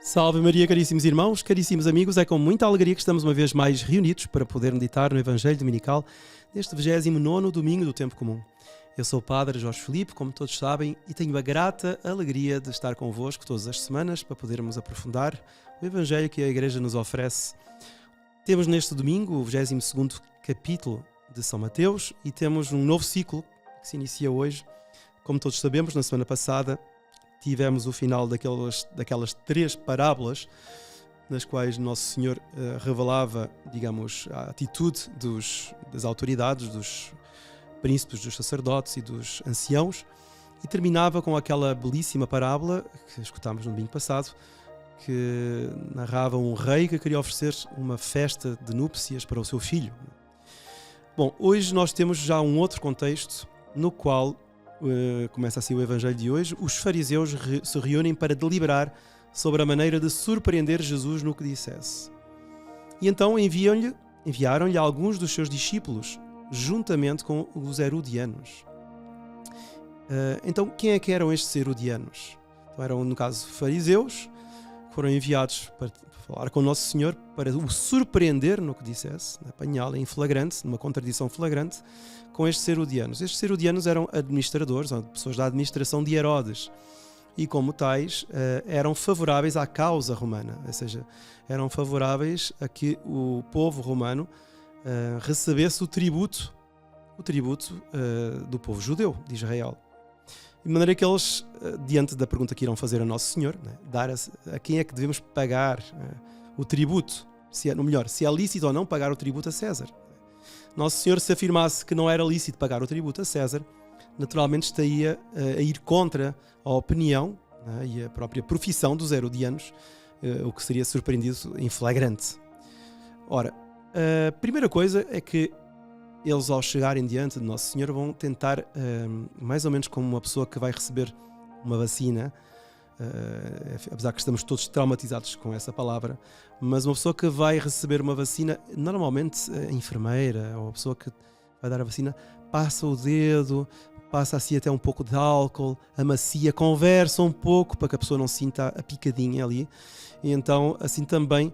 Salve Maria, caríssimos irmãos, caríssimos amigos, é com muita alegria que estamos uma vez mais reunidos para poder meditar no Evangelho Dominical deste 29º domingo do Tempo Comum. Eu sou o Padre Jorge Filipe, como todos sabem, e tenho a grata alegria de estar convosco todas as semanas para podermos aprofundar o Evangelho que a Igreja nos oferece. Temos neste domingo o 22º capítulo de São Mateus e temos um novo ciclo que se inicia hoje. Como todos sabemos, na semana passada tivemos o final daquelas 3 parábolas nas quais Nosso Senhor revelava, digamos, a atitude das autoridades, dos príncipes, dos sacerdotes e dos anciãos, e terminava com aquela belíssima parábola que escutámos no domingo passado, que narrava um rei que queria oferecer uma festa de núpcias para o seu filho. Bom, hoje nós temos já um outro contexto no qual começa assim o Evangelho de hoje. Os fariseus se reúnem para deliberar sobre a maneira de surpreender Jesus no que dissesse. E então enviaram-lhe alguns dos seus discípulos, juntamente com os herodianos. Então, quem é que eram estes herodianos? Então, eram, no caso, fariseus, que foram enviados para falar com Nosso Senhor, para o surpreender no que dissesse, apanhá-lo em flagrante, numa contradição flagrante, com estes herodianos. Estes herodianos eram administradores, pessoas da administração de Herodes, e como tais eram favoráveis à causa romana, ou seja, eram favoráveis a que o povo romano recebesse o tributo do povo judeu, de Israel. De maneira que eles, diante da pergunta que irão fazer a Nosso Senhor, a quem é que devemos pagar o tributo, se é lícito ou não pagar o tributo a César. Nosso Senhor, se afirmasse que não era lícito pagar o tributo a César, naturalmente estaria a ir contra a opinião e a própria profissão dos herodianos, o que seria surpreendido em flagrante. Ora, a primeira coisa é que eles, ao chegarem diante de Nosso Senhor, vão tentar, mais ou menos como uma pessoa que vai receber uma vacina, apesar que estamos todos traumatizados com essa palavra, mas uma pessoa que vai receber uma vacina, normalmente a enfermeira ou a pessoa que vai dar a vacina, passa o dedo, passa assim até um pouco de álcool, amacia, conversa um pouco para que a pessoa não sinta a picadinha ali. E então, assim também,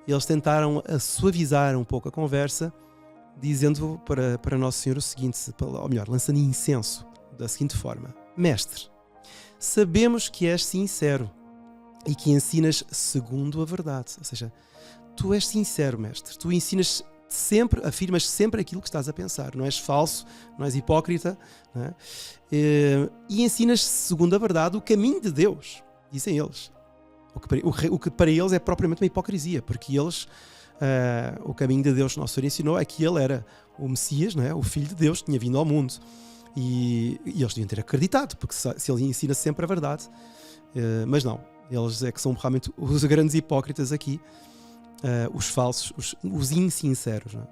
eles tentaram suavizar um pouco a conversa, dizendo para Nosso Senhor o seguinte, ou melhor, lançando incenso da seguinte forma: Mestre, sabemos que és sincero e que ensinas segundo a verdade. Ou seja, tu és sincero, mestre. Tu ensinas sempre, afirmas sempre aquilo que estás a pensar. Não és falso, não és hipócrita, não é? E ensinas segundo a verdade o caminho de Deus, dizem eles. O que para eles é propriamente uma hipocrisia, porque eles, o caminho de Deus que Nosso Senhor ensinou é que ele era o Messias, não é? O Filho de Deus que tinha vindo ao mundo. E eles deviam ter acreditado, porque se ele ensina sempre a verdade, mas não, eles é que são realmente os grandes hipócritas aqui, os falsos, os insinceros, não é?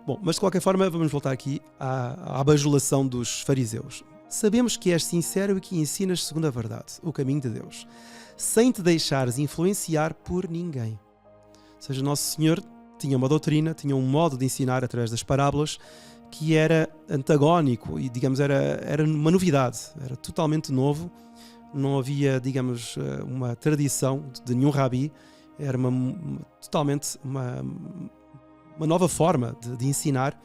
Bom, mas de qualquer forma vamos voltar aqui à bajulação dos fariseus. Sabemos que és sincero e que ensinas segundo a verdade, o caminho de Deus, sem te deixares influenciar por ninguém. Ou seja, Nosso Senhor tinha uma doutrina, tinha um modo de ensinar através das parábolas que era antagónico e, digamos, era uma novidade, era totalmente novo, não havia, digamos, uma tradição de nenhum rabi, era totalmente uma nova forma de ensinar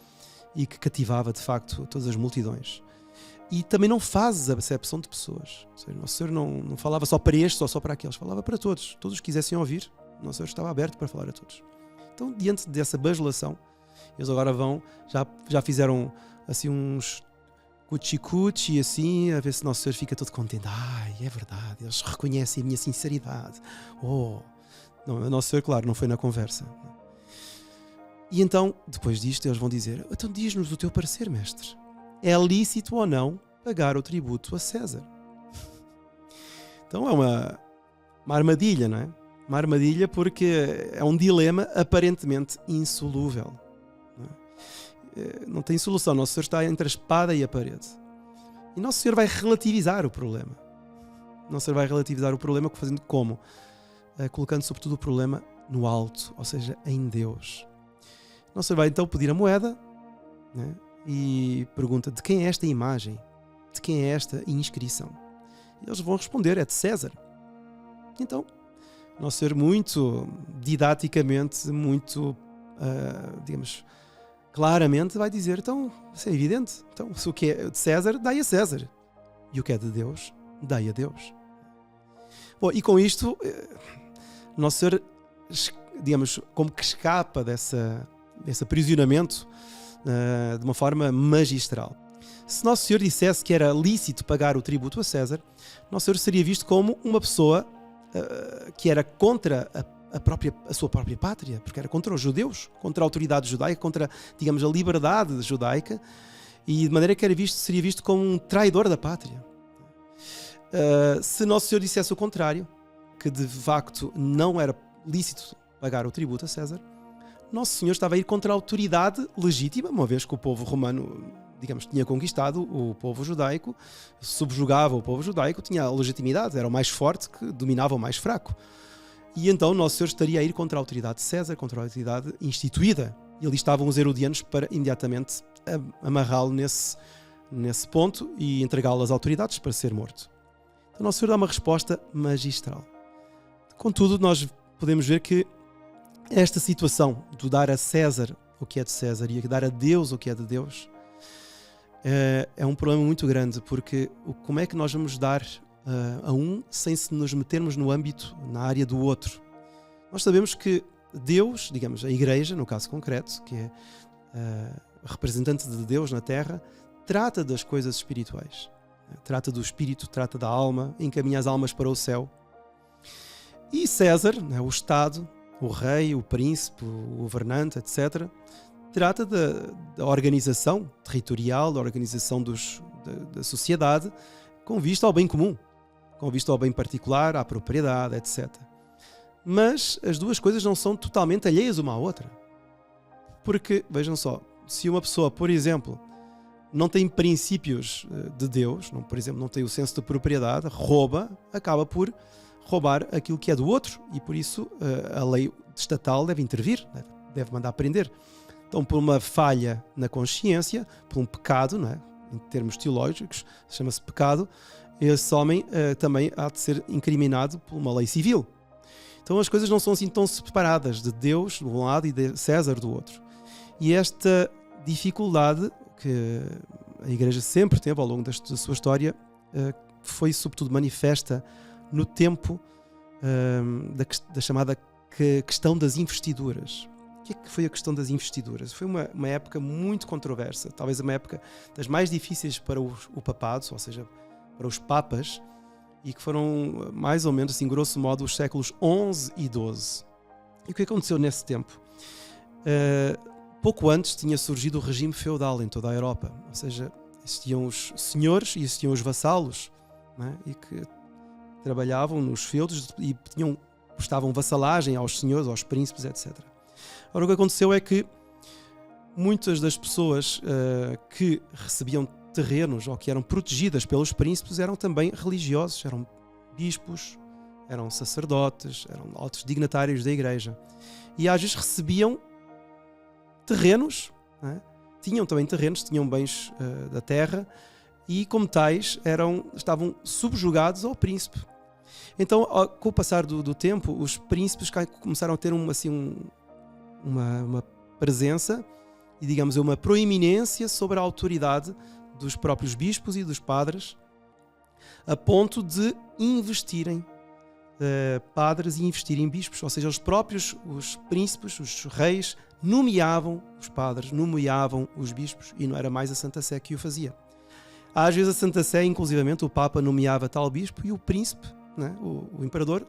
e que cativava, de facto, todas as multidões. E também não fazes a acepção de pessoas. Ou seja, Nosso Senhor não falava só para estes ou só para aqueles, falava para todos. Todos que quisessem ouvir, Nosso Senhor estava aberto para falar a todos. Então, diante dessa bajulação, eles agora já fizeram assim uns cuchi-cuchi assim, a ver se Nosso Senhor fica todo contente. Ai, é verdade, eles reconhecem a minha sinceridade. Não, Nosso Senhor, claro, não foi na conversa. E então, depois disto, eles vão dizer: então diz-nos o teu parecer, mestre. É lícito ou não pagar o tributo a César? Então é uma armadilha, não é? Uma armadilha porque é um dilema aparentemente insolúvel. Não tem solução. Nosso Senhor está entre a espada e a parede. E Nosso Senhor vai relativizar o problema. Nosso Senhor vai relativizar o problema fazendo como? Colocando sobretudo o problema no alto, ou seja, em Deus. Nosso Senhor vai então pedir a moeda, né? E pergunta: de quem é esta imagem? De quem é esta inscrição? E eles vão responder: é de César. Então, Nosso Senhor muito didaticamente, muito, digamos, claramente vai dizer, então, isso é evidente, então, se o que é de César, dai a César. E o que é de Deus, dai a Deus. Bom, e com isto, Nosso Senhor, digamos, como que escapa desse aprisionamento de uma forma magistral. Se Nosso Senhor dissesse que era lícito pagar o tributo a César, Nosso Senhor seria visto como uma pessoa que era contra a sua própria pátria, porque era contra os judeus, contra a autoridade judaica, contra, digamos, a liberdade judaica, e de maneira que seria visto como um traidor da pátria. Se Nosso Senhor dissesse o contrário, que de facto não era lícito pagar o tributo a César, Nosso Senhor estava a ir contra a autoridade legítima, uma vez que o povo romano, digamos, tinha conquistado o povo judaico, subjugava o povo judaico, tinha a legitimidade, era o mais forte que dominava o mais fraco. E então Nosso Senhor estaria a ir contra a autoridade de César, contra a autoridade instituída. E ali estavam os herodianos para imediatamente amarrá-lo nesse ponto e entregá-lo às autoridades para ser morto. Então Nosso Senhor dá uma resposta magistral. Contudo, nós podemos ver que esta situação de dar a César o que é de César e dar a Deus o que é de Deus é um problema muito grande, porque como é que nós vamos dar a um sem se nos metermos no âmbito, na área do outro? Nós sabemos que Deus, digamos, a Igreja, no caso concreto, que é representante de Deus na Terra, trata das coisas espirituais. Trata do espírito, trata da alma, encaminha as almas para o céu. E César, o Estado, o rei, o príncipe, o governante, etc., trata da organização territorial, da organização da sociedade, com vista ao bem comum, com vista ao bem particular, à propriedade, etc. Mas as duas coisas não são totalmente alheias uma à outra. Porque, vejam só, se uma pessoa, por exemplo, não tem princípios de Deus, por exemplo, não tem o senso de propriedade, acaba por roubar aquilo que é do outro, e por isso a lei estatal deve intervir, deve mandar prender. Então, por uma falha na consciência, por um pecado, em termos teológicos, chama-se pecado, esse homem também há de ser incriminado por uma lei civil. Então as coisas não são assim tão separadas, de Deus de um lado e de César do outro. E esta dificuldade que a Igreja sempre teve ao longo da sua história foi sobretudo manifesta no tempo da chamada questão das investiduras. O que é que foi a questão das investiduras? Foi uma época muito controversa, talvez uma época das mais difíceis para o papado, ou seja, para os papas, e que foram mais ou menos, assim, grosso modo, os séculos XI e XII. E o que aconteceu nesse tempo? Pouco antes tinha surgido o regime feudal em toda a Europa, ou seja, existiam os senhores e existiam os vassalos, e que trabalhavam nos feudos e prestavam vassalagem aos senhores, aos príncipes, etc. Ora, o que aconteceu é que muitas das pessoas que recebiam terrenos ou que eram protegidas pelos príncipes eram também religiosos, eram bispos, eram sacerdotes, eram altos dignatários da Igreja. E às vezes recebiam terrenos, tinham também terrenos, tinham bens da terra e, como tais, estavam subjugados ao príncipe. Então, com o passar do tempo, os príncipes começaram a ter uma presença e, digamos, uma proeminência sobre a autoridade dos próprios bispos e dos padres, a ponto de investirem padres e investirem bispos. Ou seja, os príncipes, os reis, nomeavam os padres, nomeavam os bispos, e não era mais a Santa Sé que o fazia. Às vezes a Santa Sé, inclusivamente, o Papa nomeava tal bispo e o príncipe, o imperador,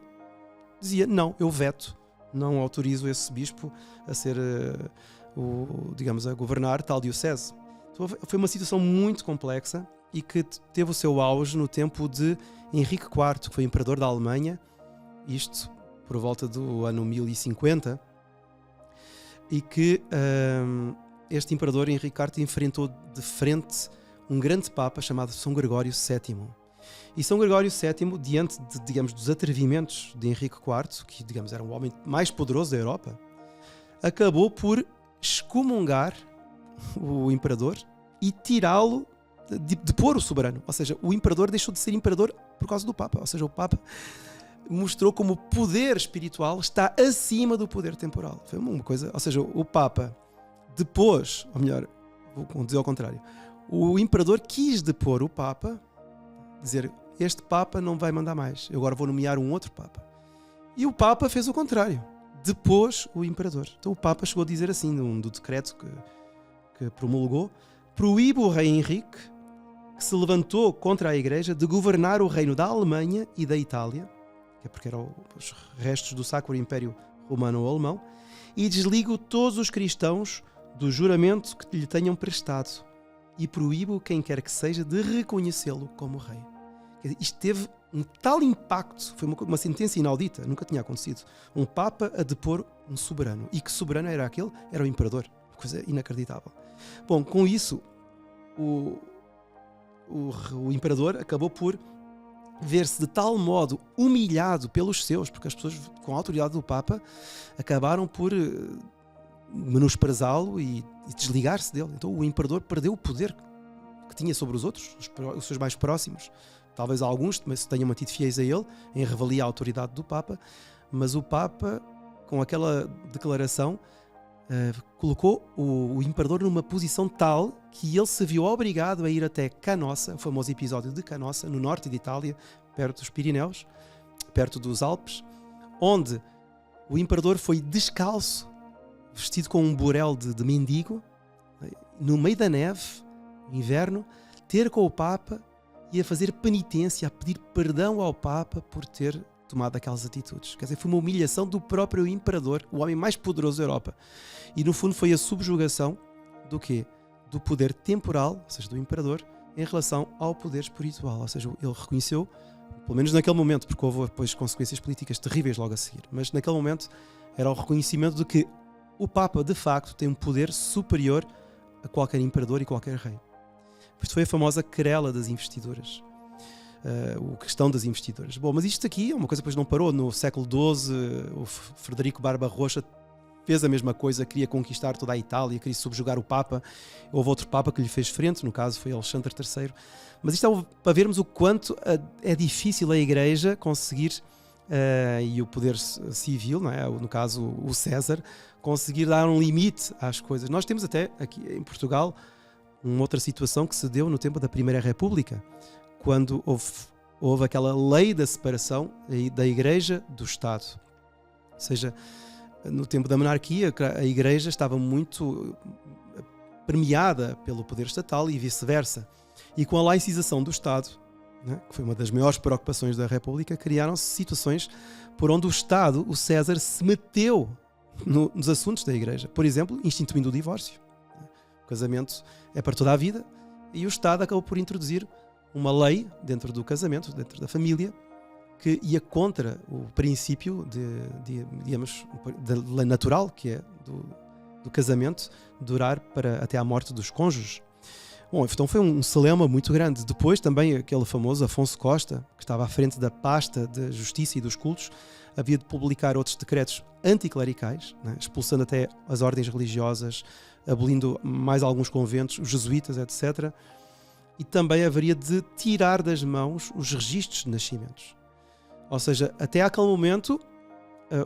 dizia: não, eu veto, não autorizo esse bispo a ser, a governar tal diocese. Então, foi uma situação muito complexa e que teve o seu auge no tempo de Henrique IV, que foi imperador da Alemanha, isto por volta do ano 1050, e que este imperador Henrique IV enfrentou de frente um grande papa chamado São Gregório VII. E São Gregório VII, diante dos atrevimentos de Henrique IV, que, era o homem mais poderoso da Europa, acabou por excomungar o imperador e tirá-lo, de pôr o soberano. Ou seja, o imperador deixou de ser imperador por causa do Papa. Ou seja, o Papa mostrou como o poder espiritual está acima do poder temporal. Foi uma coisa, ou seja, o Papa depôs, ou melhor, vou dizer ao contrário, o imperador quis depor o Papa, dizer, este Papa não vai mandar mais, eu agora vou nomear um outro Papa. E o Papa fez o contrário, depôs o imperador. Então o Papa chegou a dizer assim, do decreto que promulgou, proíbe o rei Henrique, que se levantou contra a Igreja, de governar o reino da Alemanha e da Itália, que é porque eram os restos do Sacro Império Romano ou Alemão, e desligo todos os cristãos do juramento que lhe tenham prestado e proíbo quem quer que seja de reconhecê-lo como rei. Quer dizer, isto teve um tal impacto, foi uma sentença inaudita, nunca tinha acontecido. Um Papa a depor um soberano. E que soberano era aquele? Era o imperador. Coisa inacreditável. Bom, com isso, o imperador acabou por ver-se de tal modo humilhado pelos seus, porque as pessoas com a autoridade do Papa acabaram por menosprezá-lo e desligar-se dele. Então o imperador perdeu o poder que tinha sobre os outros, os seus mais próximos. Talvez alguns se tenham mantido fiéis a ele em revalia à autoridade do Papa, mas o Papa, com aquela declaração, colocou o imperador numa posição tal que ele se viu obrigado a ir até Canossa, o famoso episódio de Canossa, no norte de Itália, perto dos Pirineus, perto dos Alpes, onde o imperador foi descalço, vestido com um burel de mendigo, no meio da neve, inverno, ter com o Papa e a fazer penitência, a pedir perdão ao Papa por ter tomado aquelas atitudes. Quer dizer, foi uma humilhação do próprio imperador, o homem mais poderoso da Europa. E no fundo foi a subjugação do quê? Do poder temporal, ou seja, do imperador, em relação ao poder espiritual. Ou seja, ele reconheceu, pelo menos naquele momento, porque houve depois consequências políticas terríveis logo a seguir, mas naquele momento era o reconhecimento de que o Papa, de facto, tem um poder superior a qualquer imperador e qualquer rei. Isto foi a famosa querela das investiduras. A questão das investiduras. Bom, mas isto aqui é uma coisa que depois não parou. No século XII, o Frederico Barba Roxa fez a mesma coisa, queria conquistar toda a Itália, queria subjugar o Papa. Houve outro Papa que lhe fez frente, no caso foi Alexandre III. Mas isto é para vermos o quanto é difícil a Igreja conseguir, e o poder civil, não é? No caso o César, conseguir dar um limite às coisas. Nós temos até aqui em Portugal uma outra situação que se deu no tempo da Primeira República, quando houve aquela lei da separação da Igreja do Estado. Ou seja, no tempo da monarquia, a Igreja estava muito permeada pelo poder estatal e vice-versa. E com a laicização do Estado, né, que foi uma das maiores preocupações da República, criaram-se situações por onde o Estado, o César, se meteu nos assuntos da Igreja. Por exemplo, instituindo o divórcio. O casamento é para toda a vida e o Estado acabou por introduzir uma lei dentro do casamento, dentro da família, que ia contra o princípio digamos, da lei natural, que é do casamento durar até à morte dos cônjuges. Bom, então foi um celeuma muito grande. Depois também aquele famoso Afonso Costa, que estava à frente da pasta da Justiça e dos Cultos, havia de publicar outros decretos anticlericais, né, expulsando até as ordens religiosas, abolindo mais alguns conventos, os jesuítas, etc. E também haveria de tirar das mãos os registros de nascimentos. Ou seja, até aquele momento,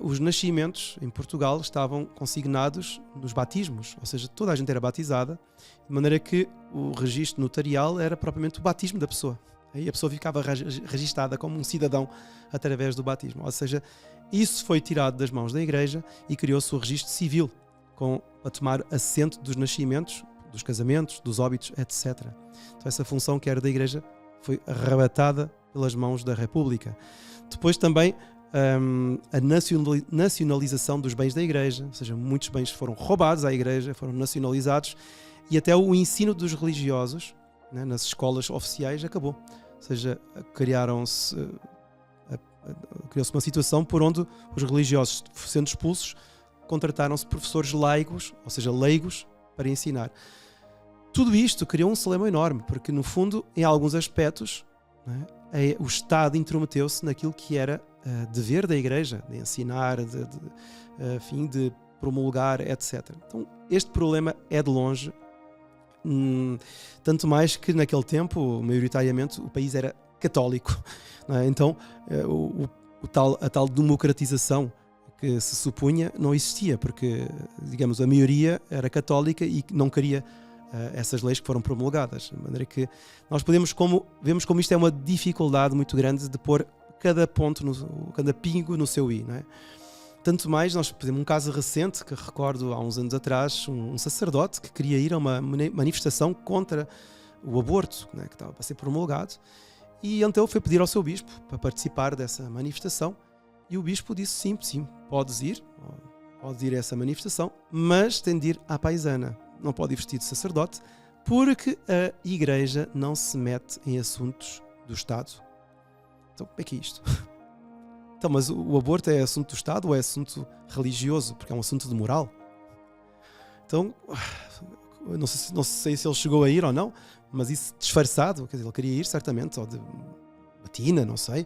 os nascimentos em Portugal estavam consignados nos batismos, ou seja, toda a gente era batizada, de maneira que o registro notarial era propriamente o batismo da pessoa. Aí a pessoa ficava registada como um cidadão através do batismo. Ou seja, isso foi tirado das mãos da Igreja e criou-se o registro civil, a tomar assento dos nascimentos, dos casamentos, dos óbitos, etc. Então essa função que era da Igreja foi arrebatada pelas mãos da República. Depois também a nacionalização dos bens da Igreja, ou seja, muitos bens foram roubados à Igreja, foram nacionalizados, e até o ensino dos religiosos, né, nas escolas oficiais acabou. Ou seja, criou-se uma situação por onde os religiosos, sendo expulsos, contrataram-se professores laicos, ou seja, leigos, para ensinar. Tudo isto criou um celeuma enorme, porque no fundo, em alguns aspectos, né, o Estado intrometeu-se naquilo que era dever da Igreja, de ensinar, de promulgar, etc. Então, este problema é de longe, tanto mais que naquele tempo, maioritariamente, o país era católico. Não é? Então, a tal democratização que se supunha não existia, porque, digamos, a maioria era católica e não queria essas leis que foram promulgadas. De maneira que nós vemos como isto é uma dificuldade muito grande de pôr cada ponto, cada pingo no seu i, não é? Tanto mais, nós temos um caso recente que recordo há uns anos atrás, um sacerdote que queria ir a uma manifestação contra o aborto, né, que estava a ser promulgado, e então foi pedir ao seu bispo para participar dessa manifestação, e o bispo disse sim, podes ir a essa manifestação, mas tem de ir à paisana, não pode ir vestido de sacerdote, porque a Igreja não se mete em assuntos do Estado. Então, como é que é isto? Então, mas o aborto é assunto do Estado ou é assunto religioso? Porque é um assunto de moral. Então, não sei se ele chegou a ir ou não, mas isso disfarçado, quer dizer, ele queria ir certamente, ou de batina, não sei,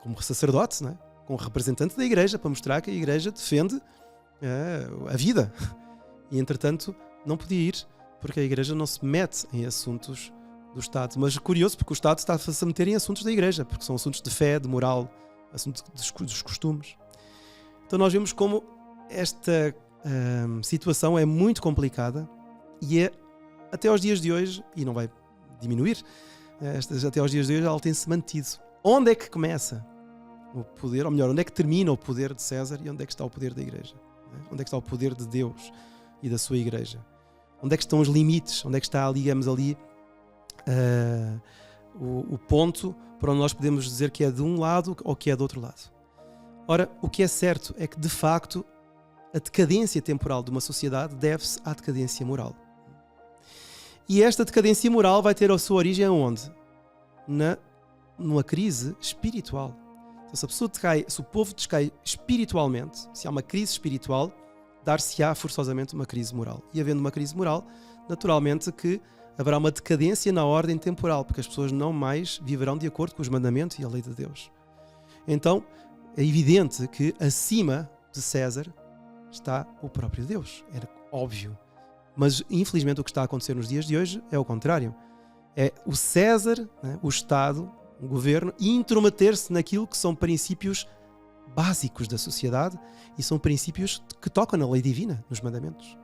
como sacerdote, não é? Como representante da Igreja, para mostrar que a Igreja defende a vida. E, entretanto, não podia ir, porque a Igreja não se mete em assuntos do Estado. Mas é curioso, porque o Estado está-se a meter em assuntos da Igreja, porque são assuntos de fé, de moral, assuntos dos costumes. Então nós vemos como esta situação é muito complicada e é até aos dias de hoje, e não vai diminuir, até aos dias de hoje ela tem-se mantido. Onde é que começa o poder, ou melhor, onde é que termina o poder de César e onde é que está o poder da Igreja? Onde é que está o poder de Deus e da sua Igreja? Onde é que estão os limites? Onde é que está, digamos, ali o ponto para onde nós podemos dizer que é de um lado ou que é do outro lado? Ora, o que é certo é que, de facto, a decadência temporal de uma sociedade deve-se à decadência moral. E esta decadência moral vai ter a sua origem aonde? Numa crise espiritual. Então, se o povo descai espiritualmente, se há uma crise espiritual, dar-se-á forçosamente uma crise moral. E havendo uma crise moral, naturalmente que haverá uma decadência na ordem temporal, porque as pessoas não mais viverão de acordo com os mandamentos e a lei de Deus. Então, é evidente que acima de César está o próprio Deus. Era óbvio. Mas, infelizmente, o que está a acontecer nos dias de hoje é o contrário. É o César, né, o Estado, o governo, intrometer-se naquilo que são princípios básicos da sociedade e são princípios que tocam na lei divina, nos mandamentos.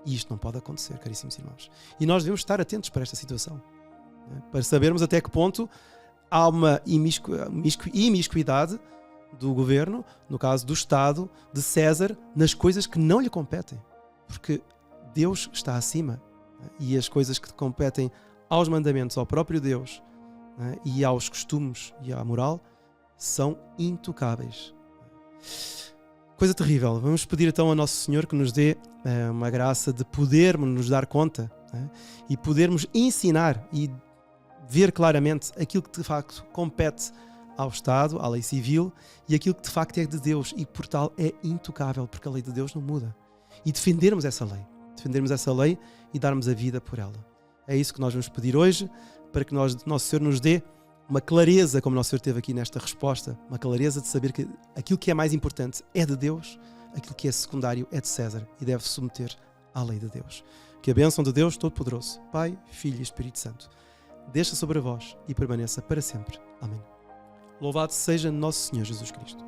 E isto não pode acontecer, caríssimos irmãos. E nós devemos estar atentos para esta situação, né, para sabermos até que ponto há uma imiscuidade do governo, no caso do Estado, de César, nas coisas que não lhe competem. Porque Deus está acima, né, e as coisas que competem aos mandamentos, ao próprio Deus, né, e aos costumes e à moral, são intocáveis. Coisa terrível. Vamos pedir então a Nosso Senhor que nos dê uma graça de podermos nos dar conta, né, e podermos ensinar e ver claramente aquilo que de facto compete ao Estado, à lei civil, e aquilo que de facto é de Deus e por tal é intocável, porque a lei de Deus não muda. E defendermos essa lei e darmos a vida por ela. É isso que nós vamos pedir hoje, para que Nosso Senhor nos dê uma clareza, como Nosso Senhor teve aqui nesta resposta, uma clareza de saber que aquilo que é mais importante é de Deus, aquilo que é secundário é de César e deve submeter à lei de Deus. Que a bênção de Deus Todo-Poderoso, Pai, Filho e Espírito Santo, desça sobre vós e permaneça para sempre. Amém. Louvado seja Nosso Senhor Jesus Cristo.